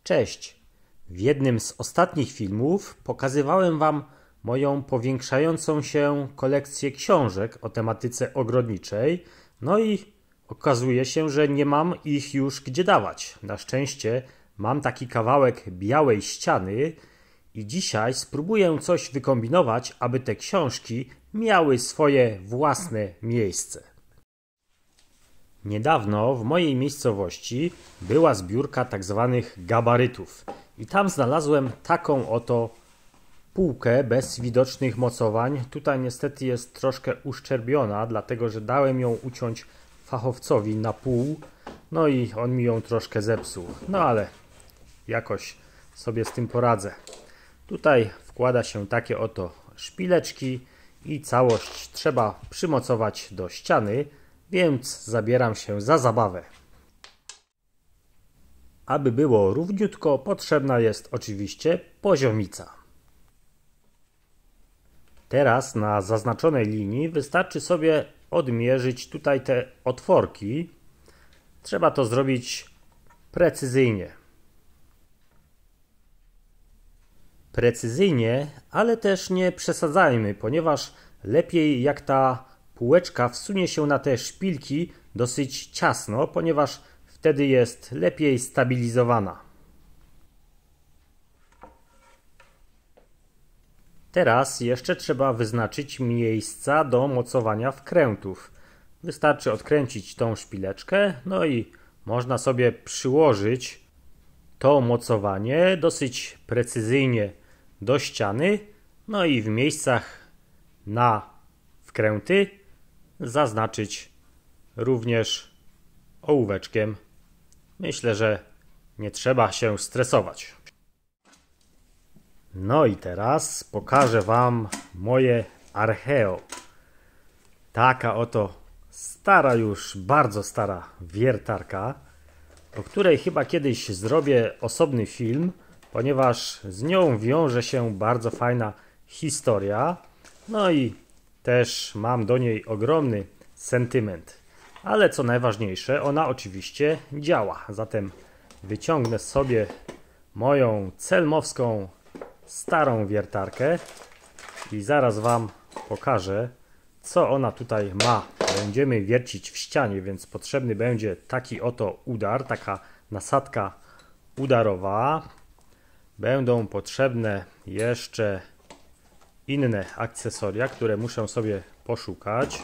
Cześć! W jednym z ostatnich filmów pokazywałem Wam moją powiększającą się kolekcję książek o tematyce ogrodniczej. No i okazuje się, że nie mam ich już gdzie dawać. Na szczęście mam taki kawałek białej ściany i dzisiaj spróbuję coś wykombinować, aby te książki miały swoje własne miejsce. Niedawno w mojej miejscowości była zbiórka tzw. gabarytów i tam znalazłem taką oto półkę bez widocznych mocowań. Tutaj niestety jest troszkę uszczerbiona, dlatego że dałem ją uciąć fachowcowi na pół, no i on mi ją troszkę zepsuł. No ale jakoś sobie z tym poradzę. Tutaj wkłada się takie oto szpileczki i całość trzeba przymocować do ściany, więc zabieram się za zabawę. Aby było równiutko, potrzebna jest oczywiście poziomica. Teraz na zaznaczonej linii wystarczy sobie odmierzyć tutaj te otworki. Trzeba to zrobić precyzyjnie. Precyzyjnie, ale też nie przesadzajmy, ponieważ lepiej jak ta półeczka wsunie się na te szpilki dosyć ciasno, ponieważ wtedy jest lepiej stabilizowana. Teraz jeszcze trzeba wyznaczyć miejsca do mocowania wkrętów. Wystarczy odkręcić tą szpileczkę, no i można sobie przyłożyć to mocowanie dosyć precyzyjnie do ściany, no i w miejscach na wkręty zaznaczyć również ołóweczkiem. Myślę, że nie trzeba się stresować. No i teraz pokażę Wam moje Archeo. Taka oto stara już, bardzo stara wiertarka, o której chyba kiedyś zrobię osobny film, ponieważ z nią wiąże się bardzo fajna historia. No i też mam do niej ogromny sentyment. Ale co najważniejsze, ona oczywiście działa. Zatem wyciągnę sobie moją celmowską starą wiertarkę i zaraz Wam pokażę, co ona tutaj ma. Będziemy wiercić w ścianie, więc potrzebny będzie taki oto udar, taka nasadka udarowa. Będą potrzebne jeszcze inne akcesoria, które muszę sobie poszukać.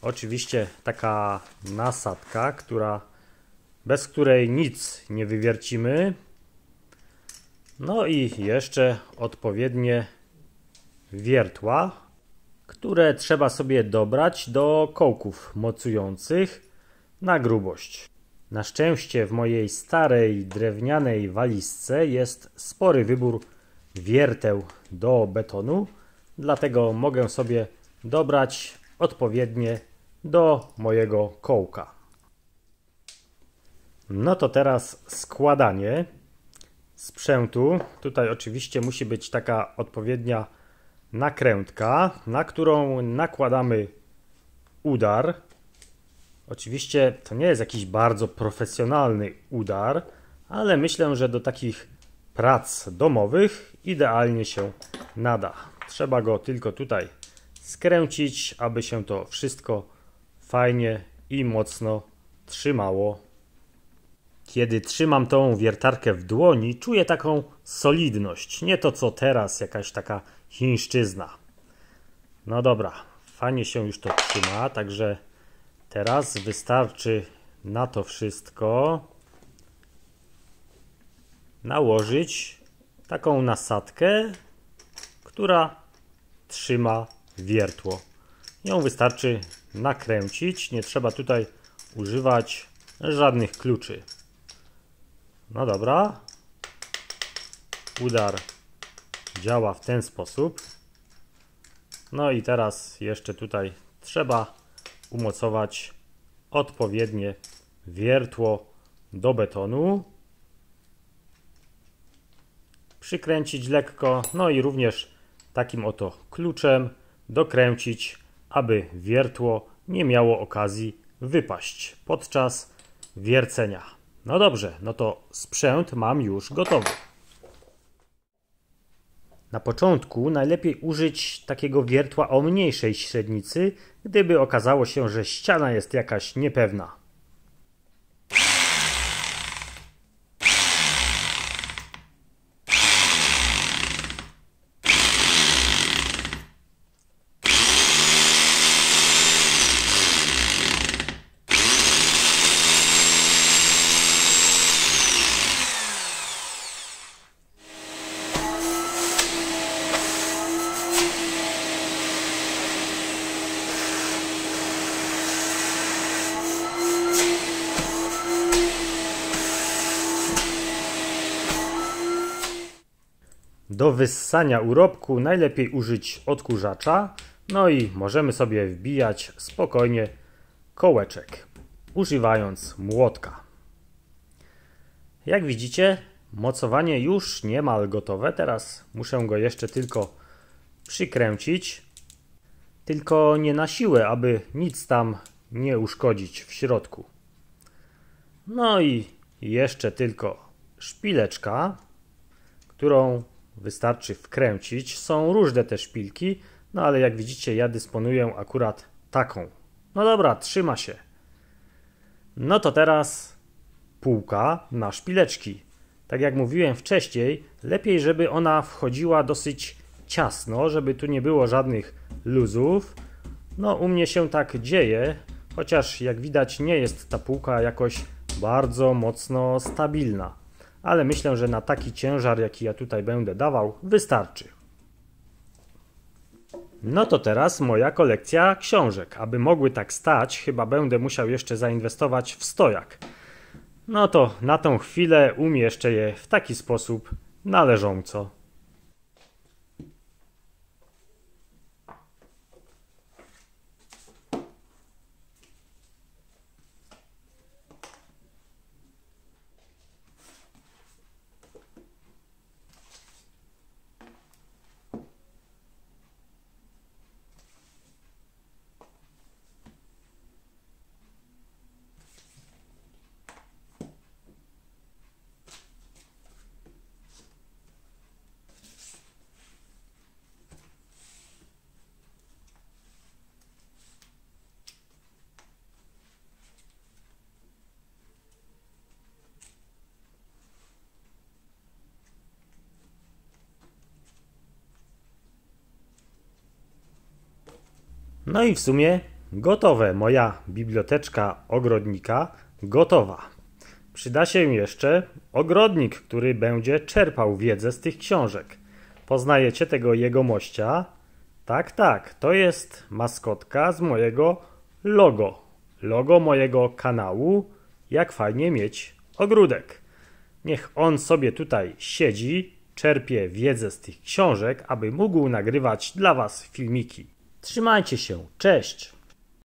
Oczywiście taka nasadka, bez której nic nie wywiercimy. No i jeszcze odpowiednie wiertła, które trzeba sobie dobrać do kołków mocujących na grubość. Na szczęście w mojej starej drewnianej walizce jest spory wybór wierteł do betonu, dlatego mogę sobie dobrać odpowiednie do mojego kołka. No to teraz składanie sprzętu. Tutaj oczywiście musi być taka odpowiednia nakrętka, na którą nakładamy udar. Oczywiście to nie jest jakiś bardzo profesjonalny udar, ale myślę, że do takich prac domowych idealnie się nada. Trzeba go tylko tutaj skręcić, aby się to wszystko fajnie i mocno trzymało. Kiedy trzymam tą wiertarkę w dłoni, czuję taką solidność. Nie to co teraz, jakaś taka chińszczyzna. No dobra, fajnie się już to trzyma, także teraz wystarczy na to wszystko nałożyć taką nasadkę, która trzyma wiertło. Ją wystarczy nakręcić, nie trzeba tutaj używać żadnych kluczy. No dobra, udar działa w ten sposób. No i teraz jeszcze tutaj trzeba umocować odpowiednie wiertło do betonu. Przykręcić lekko, no i również takim oto kluczem dokręcić, aby wiertło nie miało okazji wypaść podczas wiercenia. No dobrze, no to sprzęt mam już gotowy. Na początku najlepiej użyć takiego wiertła o mniejszej średnicy, gdyby okazało się, że ściana jest jakaś niepewna. Do wyssania urobku najlepiej użyć odkurzacza, no i możemy sobie wbijać spokojnie kołeczek, używając młotka. Jak widzicie, mocowanie już niemal gotowe. Teraz muszę go jeszcze tylko przykręcić, tylko nie na siłę, aby nic tam nie uszkodzić w środku. No i jeszcze tylko szpileczka, którą wystarczy wkręcić. Są różne te szpilki, no ale jak widzicie, ja dysponuję akurat taką. No dobra, trzyma się. No to teraz półka na szpileczki. Tak jak mówiłem wcześniej, lepiej, żeby ona wchodziła dosyć ciasno, żeby tu nie było żadnych luzów. No u mnie się tak dzieje, chociaż jak widać nie jest ta półka jakoś bardzo mocno stabilna. Ale myślę, że na taki ciężar, jaki ja tutaj będę dawał, wystarczy. No to teraz moja kolekcja książek. Aby mogły tak stać, chyba będę musiał jeszcze zainwestować w stojak. No to na tą chwilę umieszczę je w taki sposób należąco. No i w sumie gotowe. Moja biblioteczka ogrodnika gotowa. Przyda się jeszcze ogrodnik, który będzie czerpał wiedzę z tych książek. Poznajecie tego jegomościa? Tak, tak, to jest maskotka z mojego logo. Logo mojego kanału Jak fajnie mieć ogródek. Niech on sobie tutaj siedzi, czerpie wiedzę z tych książek, aby mógł nagrywać dla Was filmiki. Trzymajcie się, cześć!